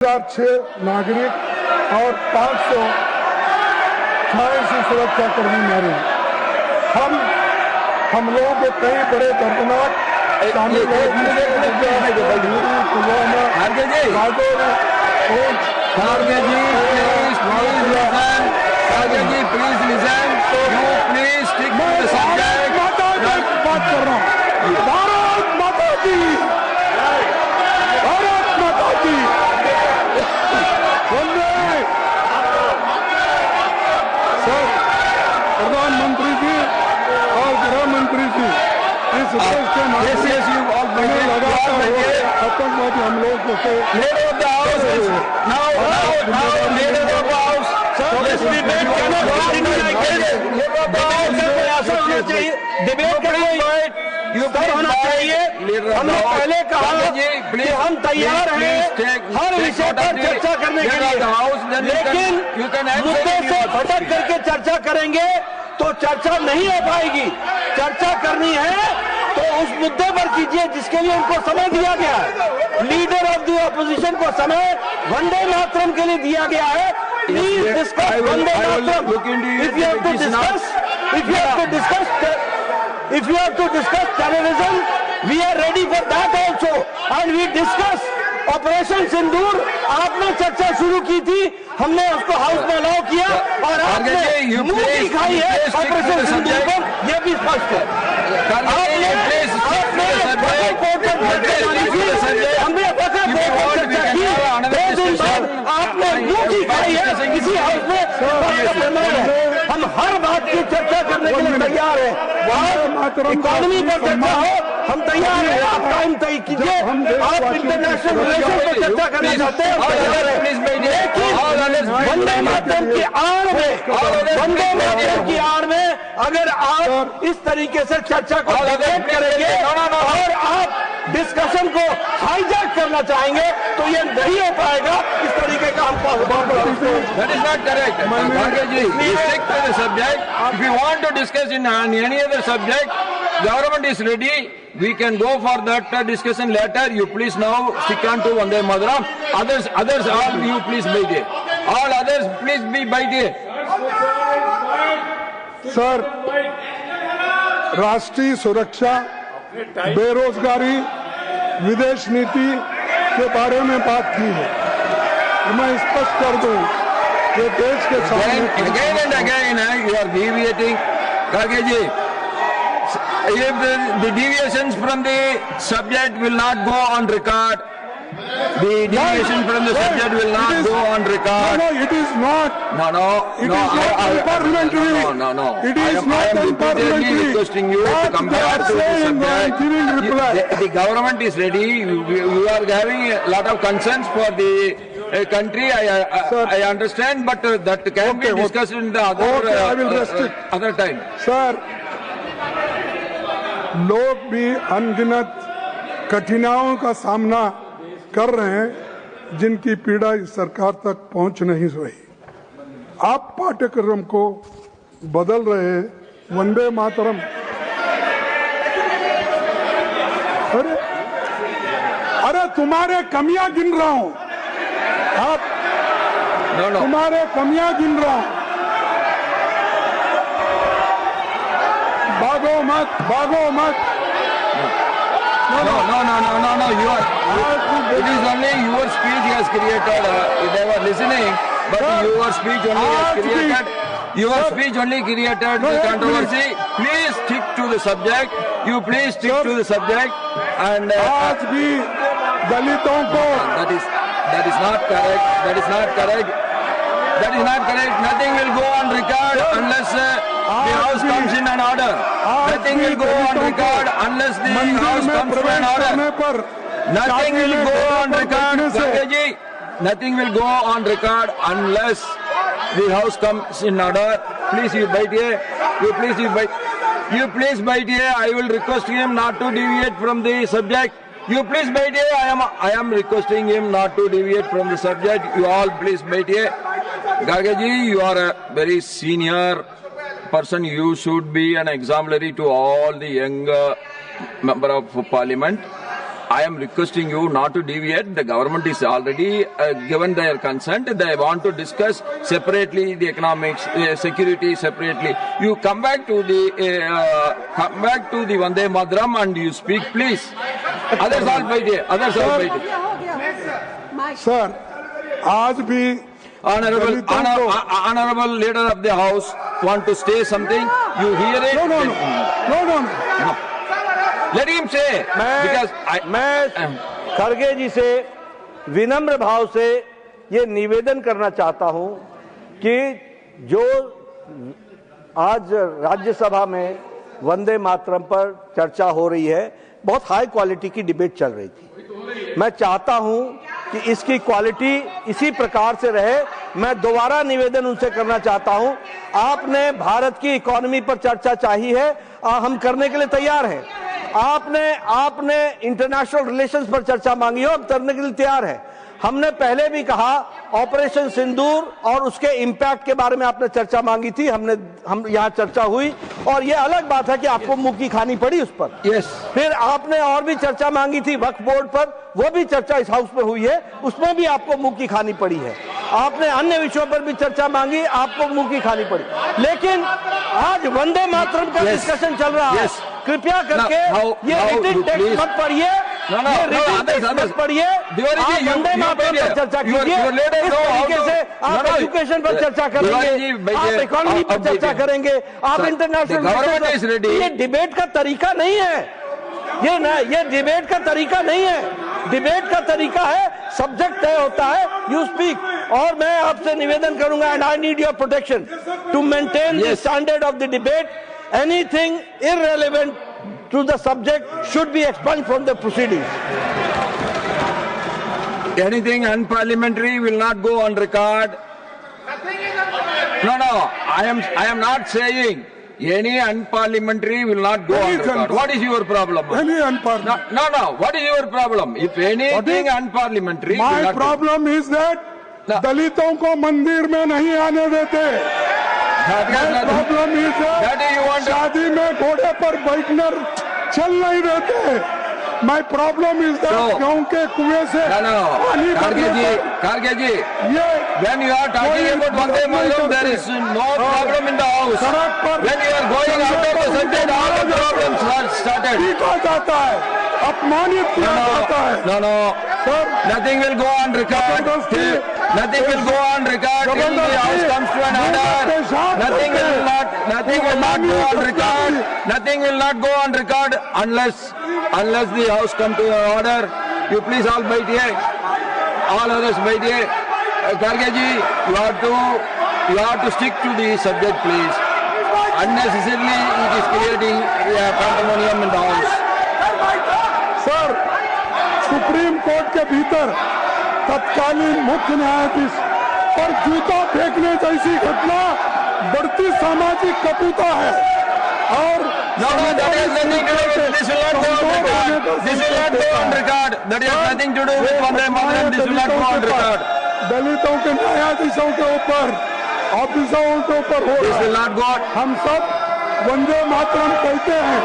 2006 नागरिक और 500 सुरक्षा कर्मी मारे। हम लोगों के कई बड़े दर्दनाक शामिल है। बात कर रहा हूँ। भारत माता की, भारत माता की। सर, प्रधानमंत्री जी और गृह मंत्री जी इस देश के आतंकवादी हमलों को होना चाहिए। हमने पहले कहा कि हम तैयार हैं हर विषय पर चर्चा करने के लिए, लेकिन मुद्दे से भटक करके चर्चा करेंगे तो चर्चा नहीं हो पाएगी। चर्चा करनी है तो उस मुद्दे पर कीजिए जिसके लिए उनको समय दिया गया है। लीडर ऑफ द ऑपोजिशन को समय वंदे मातरम के लिए दिया गया है। Please discuss Vande Mataram. If you have to discuss terrorism, we are ready for that also and we discuss Operation Sindoor. आपने चर्चा शुरू की थी, हमने उसको हाउस में अलाउ किया और आपने मुंह की खाई है ऑपरेशन सिंदूर पर, यह भी स्पष्ट है। हमने चर्चा की, 2 दिन बाद आपने मुंह की खाई है किसी हाउस में। हम हर बात की चर्चा करने के लिए तैयार है। इकोनॉमी पर चर्चा हो, हम तैयार हैं। आप टाइम तय कीजिए। आप इंटरनेशनल रिलेशन पर चर्चा करना चाहते हैं, लेकिन वंदे मातरम की आड़ में, वंदे मातरम की आड़ में अगर आप इस तरीके से चर्चा को डिबेट करेंगे और आप डिस्कशन को हाईजैक करना चाहेंगे तो ये नहीं हो पाएगा। इस तरीके का हम That is not correct. Please stick to the subject. If you want to discuss in any other subject, government is ready. We can go for that discussion later. You please now stick on to Vande Mataram. Others, all you please wait here. All others, please be wait here. Sir, राष्ट्रीय सुरक्षा, बेरोजगारी, विदेश नीति के बारे में बात की है। मैं स्पष्ट कर दूं कि देश के सामने again and again you are deviating. Karge ji, if the deviations from the subject will not go on record, the deviation from the subject will not go on record. No, it is not. No. It is not unparliamentary. No. It is not unparliamentary. Requesting you to come back to the subject. The government is ready. You are having a lot of concerns for the country. I understand, but that can be discussed in the other time. Sir, लोग भी अनगिनत कठिनाइयों का सामना कर रहे हैं जिनकी पीड़ा इस सरकार तक पहुंच नहीं रही। आप पाठ्यक्रम को बदल रहे हैं। वंदे मातरम, अरे तुम्हारे कमियां गिन रहा हूं। आप तुम्हारे कमियां गिन रहा हूं। भागो मत। No. It is only your speech has created. They were listening, but your speech only has created. Your speech only created the controversy. Please stick to the subject. You please stick to the subject. And आज भी दलितों को that is not correct. That is not correct. Nothing will go on record unless the house comes in an order. Nothing will go on record unless the house comes to an order. Nothing will go on record. Nothing will go on record unless the house comes in order. Please you wait here. You please wait here. I will request him not to deviate from the subject. You please wait here. I am requesting him not to deviate from the subject. You all please wait here. Garge ji, you are a very senior person. You should be an exemplary to all the young member of parliament. I am requesting you not to deviate. The government is already given their consent. They want to discuss separately the economics, security separately. You come back to the Vande Mataram and you speak, please. Others all wait here. Others all wait here. Sir आज भी Honorable leader of the house want to say something. You hear it? No. Let him say. मैं खड़गे जी से विनम्र भाव से ये निवेदन करना चाहता हूं कि जो आज राज्यसभा में वंदे मातरम पर चर्चा हो रही है, बहुत हाई क्वालिटी की डिबेट चल रही थी। मैं चाहता हूं कि इसकी क्वालिटी इसी प्रकार से रहे। मैं दोबारा निवेदन उनसे करना चाहता हूं, आपने भारत की इकोनॉमी पर चर्चा चाहिए है, हम करने के लिए तैयार हैं। आपने इंटरनेशनल रिलेशंस पर चर्चा मांगी हो, हम करने के लिए तैयार हैं। हमने पहले भी कहा ऑपरेशन सिंदूर और उसके इंपैक्ट के बारे में आपने चर्चा मांगी थी, हम यहाँ चर्चा हुई और ये अलग बात है कि आपको मुंह की खानी पड़ी उस पर। Yes. फिर आपने और भी चर्चा मांगी थी वक्फ बोर्ड पर, वो भी चर्चा इस हाउस में हुई है, उसमें भी आपको मुंह की खानी पड़ी है। आपने अन्य विषयों पर भी चर्चा मांगी, आपको मुंह की खानी पड़ी। लेकिन आज वंदे मातरम का डिस्कशन चल रहा है, कृपया करके ये रिटन टेक्स्ट मत पढ़िए, मत पढ़िए। आप वंदे मातरम पर चर्चा कीजिए, इस तरीके से आप एजुकेशन पर चर्चा करेंगे, आप इकोनॉमी पर चर्चा करेंगे, आप इंटरनेशनल। ये डिबेट का तरीका नहीं है, ये डिबेट का तरीका नहीं है। डिबेट का तरीका है सब्जेक्ट तय होता है, यू स्पीक। और मैं आपसे निवेदन करूंगा, and I need your protection to maintain the standard of the debate. Anything irrelevant to the subject should be expunged from the proceedings. Anything unparliamentary will not go on record. No. I am not saying any unparliamentary will not go on record. What is your problem? Any unparliamentary. No. What is your problem? If anything unparliamentary, my problem is that दलितों को मंदिर में नहीं आने देते। Problem is शादी में घोड़े पर बैठना चल नहीं देते। माई प्रॉब्लम इज गाँव के कुएं से पानी Kharge ji, when you are talking about Vande Mataram, there is no problem in the house. When you are going out of the subject, all the problems are started. पीटा जाता है, अपमानित किया जाता है। No. Sir, nothing will go on record. Nothing will go on record till the house comes to an order. Nothing will not go on record. Nothing will not go on record unless the house come to an order. You please all wait here. All others wait here. Kharge ji, you have to stick to the subject, please. Unnecessarily, it is creating pandemonium in the house. Sir, supreme court के भीतर तत्कालीन मुख्य न्यायाधीश पर जूता फेंकने जैसी घटना बढ़ती सामाजिक कटुता है। और that has nothing to do with this will not go on record. This will not go on record. That has nothing to do with Vande Mataram. This will not go on record. दलितों के न्यायाधीशों के ऊपर, ऑफिसरों के ऊपर हो This will not go on. हम सब वंदे मातरम कहते हैं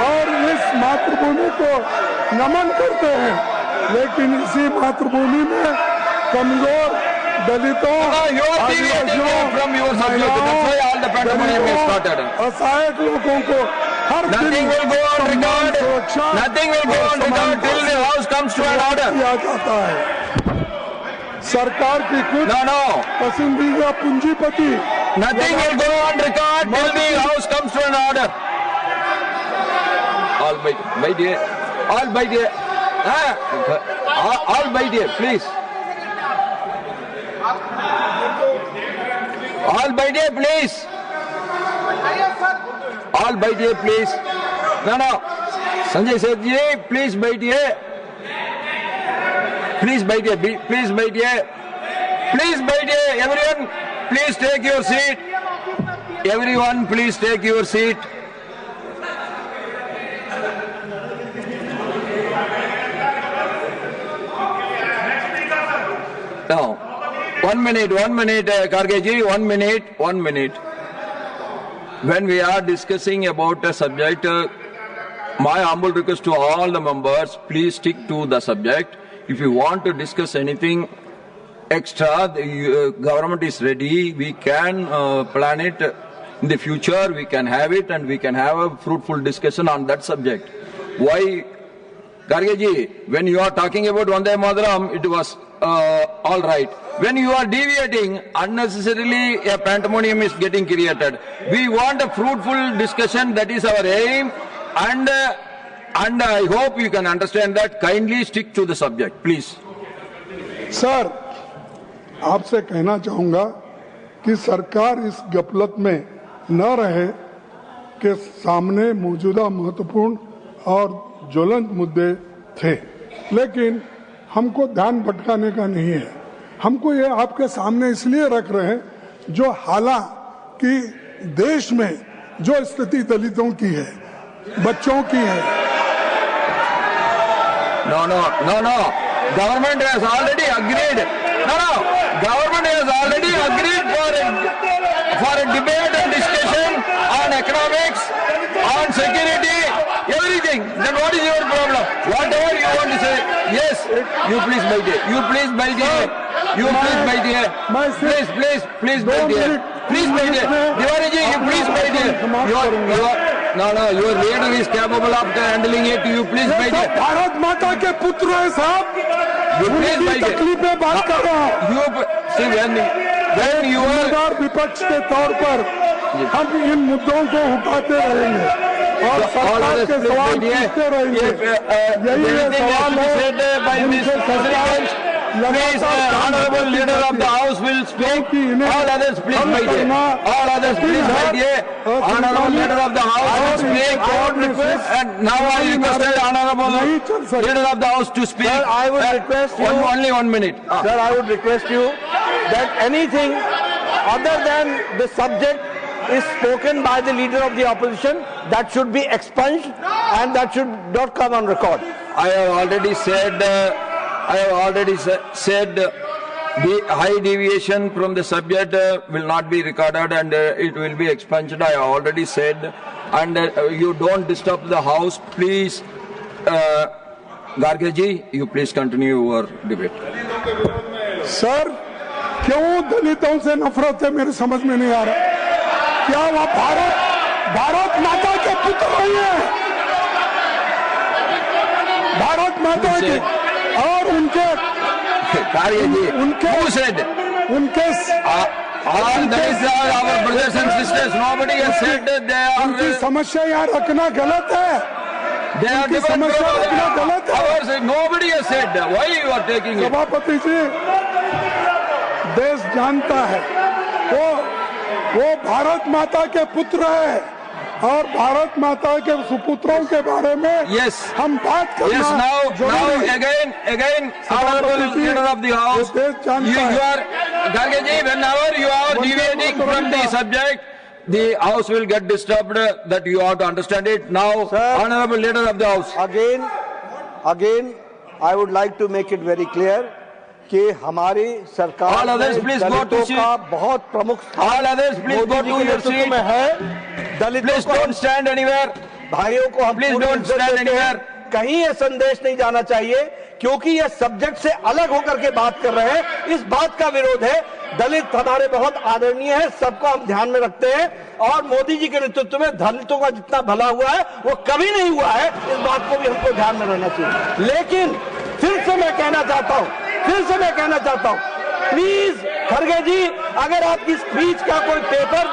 और इस मातृभूमि को नमन करते हैं, लेकिन इसी मातृभूमि में कमजोर दलितों, असहायक लोगों को हर Nothing will go on record. Nothing will go on record till the house comes to an order. किया जाता है। सरकार की कुछ पसंदीदा पूंजीपति। Nothing will go on record till the house comes to an order. All wait here. All wait here. All wait here, please. All wait here, please. All wait here, please. No. Sanjay Sethji, please wait here. Please wait here. Please wait here. Please wait here. Everyone, please take your seat. Everyone, please take your seat. Now, 1 minute, Kharge ji, 1 minute. When we are discussing about a subject my humble request to all the members, please stick to the subject. If you want to discuss anything extra, the government is ready. We can plan it in the future. We can have it and we can have a fruitful discussion on that subject. Why, Garge ji, when you are talking about Vande Mataram, it was all right. When you are deviating, unnecessarily a pandemonium is getting created. We want a fruitful discussion. That is our aim. And I hope you can understand that. Kindly stick to the subject, please. Sir, आपसे कहना चाहूंगा कि सरकार इस गफलत में न रहे कि सामने मौजूदा महत्वपूर्ण और ज्वलंत मुद्दे थे, लेकिन हमको ध्यान भटकाने का नहीं है। हमको ये आपके सामने इसलिए रख रहे हैं जो हालांकि देश में जो स्थिति दलितों की है, बच्चों की है। No. Government has already agreed. Government has already agreed for a debate and discussion on economics, on security, everything. Then what is your problem? Whatever you want to say, yes, you please wait here. You please wait here. You please wait here. Please wait here. Please wait here. Diwali ji, you please wait here. Your leader is capable of handling it. You please wait here. Bharat माता के पुत्र है साहब। You please wait here. तकलीफ में बात कर रहा हूँ। You see when you are विपक्ष के तौर पर हम इन मुद्दों को उठाते रहेंगे और सरकार के सवाल पूछते रहेंगे। यही सवाल है। Please, honorable leader of the house will speak. All others please wait here. All others please wait here. Honorable leader of the house will speak. And now I requested honorable leader of the house to speak. Sir, I would request you. Only 1 minute. Sir, I would request you that anything other than the subject is spoken by the leader of the opposition, that should be expunged and that should not come on record. I have already said the high deviation from the subject will not be recorded and it will be expunged. I have already said, and you don't disturb the house, please. Garge ji, you please continue your debate. Sir, क्यों दलितों से नफरत है मेरे समझ में नहीं आ रहा। क्या वह भारत माता के पुत्र नहीं है? भारत माता के और उनके Who said? All these are our brothers and sisters. Nobody has said that they are. उनकी समस्या यहाँ रखना गलत है। They are different from ours. Nobody has said that. Why you are taking it? सभापति जी, देश जानता है वो भारत माता के पुत्र है और भारत माता के सुपुत्रों के बारे में हम बात करना। Yes, now again, honorable leader of the house, you are, Garge ji, whenever you are deviating from the subject, the house will get disturbed. That you have to understand it. Now, sir, honorable leader of the house. Again, I would like to make it very clear कि हमारी सरकार दलितों का बहुत प्रमुख स्थान नेतृत्व में है। दलितों को don't stand anywhere. भाइयों को हम Please don't stand anywhere. कहीं ये संदेश नहीं जाना चाहिए क्योंकि ये सब्जेक्ट से अलग होकर के बात कर रहे हैं। इस बात का विरोध है। दलित हमारे बहुत आदरणीय है, सबको हम ध्यान में रखते हैं और मोदी जी के नेतृत्व में दलितों का जितना भला हुआ है वो कभी नहीं हुआ है। इस बात को भी हमको ध्यान में रहना चाहिए। लेकिन फिर से मैं कहना चाहता हूं, प्लीज खड़गे जी, अगर आपकी स्पीच का कोई पेपर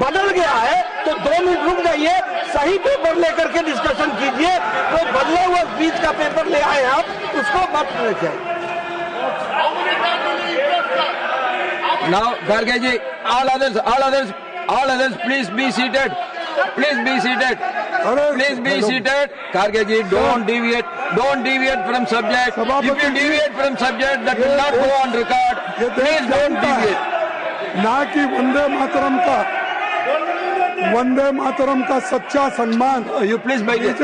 बदल गया है तो 2 मिनट रुक जाइए, सही पेपर लेकर के डिस्कशन कीजिए। कोई बदला हुआ स्पीच का पेपर ले आए आप, उसको मत रखें। Now, Garge ji, all others, please be seated. Please be seated. Garge ji, don't deviate from subject. If you deviate from subject, that will not go on record. Please don't deviate. ना कि वंदे मातरम का सच्चा सम्मान। You please